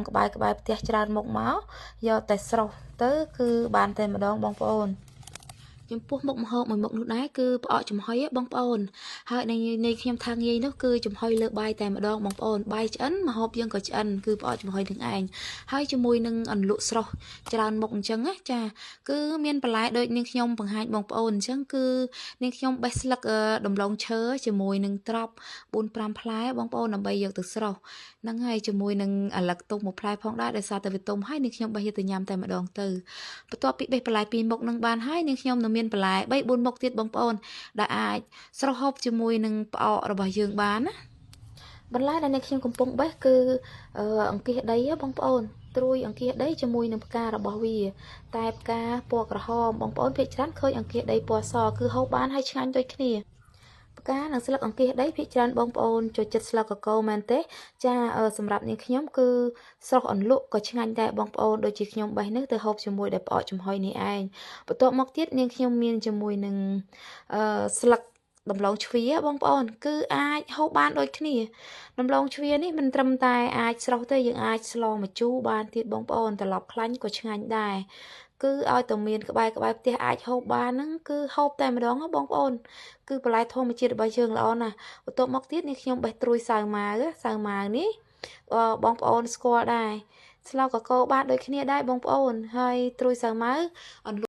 ក្បែរផ្ទះច្រើនមុខមកយកតែស្រុះទៅគឺបានតែម្ដងបងប្អូនចំពោះមុខម្ហូបមួយមុខនោះដែរគឺផ្អកចំហុយបងប្អូនហើយនៃខ្ញុំថាងាយនោះគឺចំហុយលើបាយតែម្ដងបងប្អូនបាយឆ្អិនម្ហូបយើងក៏ឆ្អិនគឺផ្អកចំហុយនឹងឯងហើយជាមួយនឹងអន្លក់ស្រស់ច្រើនមុខអញ្ចឹងណាចាគឺមានបន្លែដូចនាងខ្ញុំបង្ហាញបងប្អូនអញ្ចឹងគឺនាងខ្ញុំបេះស្លឹកដំឡូងឈើជាមួយនឹងត្រប់ 4-5 ផ្លែបងប្អូនដើម្បីយកទៅស្រស់ហ្នឹងហើយជាមួយនឹងអាឡឹកទុំមួយផ្លែផងដែរដោយសារតែវាទុំហើយនាងខ្ញុំបេះយកទៅញ៉ាំតែម្ដងទៅបន្ទាប់ពីបេះបន្លែ2មុខនឹងបានហើយនាងខ្ញុំនៅមានបន្លែ3-4មុខទៀតបងប្អូនដែលអាចស្រស់ហូបជាមួយនឹងផ្អករបស់យើងបានណាបន្លែដែលនាងខ្ញុំកំពុងបេះគឺអង្គាសដីបងប្អូនត្រួយអង្គាសដីជាមួយនឹងផ្ការបស់វាតែផ្កាពណ៌ក្រហមបងប្អូនភាគច្រើនឃើញអង្គាសដីពណ៌សគឺហូបបានហើយឆ្ងាញ់ដូចគ្នាផ្កានិងស្លឹកអង្គាសដីភាគច្រើនបងប្អូនចូលចិត្តស្លឹកកកូមែនទេចាសម្រាប់នាងខ្ញុំគឺស្រស់អន្លក់ក៏ឆ្ងាញ់ដែរបងប្អូនដូចជាខ្ញុំបេះនេះទៅហូបជាមួយដែលផ្អកចំហុយនេះឯងបន្ទាប់មកទៀតនាងខ្ញុំមានជាមួយនឹងស្លឹកដំឡូងជ្វាបងប្អូនគឺអាចហូបបានដូចគ្នាដំឡូងជ្វានេះមិនត្រឹមតែអាចស្រស់ទេយើងអាចស្លម្ជូរបានទៀតបងប្អូនត្រឡប់ខ្លាញ់ក៏ឆ្ងាញ់ដែរគឺឲ្យតែមានក្បែរផ្ទះអាចហូបបានហ្នឹងគឺហូបតែម្ដងបងប្អូនគឺបន្លែធម្មជាតិរបស់យើងល្អណាស់បន្ទាប់មកទៀតនេះខ្ញុំបេះត្រួយសាវម៉ាវនេះបងប្អូនស្គាល់ដែរស្លកកូបានដូចគ្នាដែរបងប្អូនហើយត្រួយសាវម៉ាវ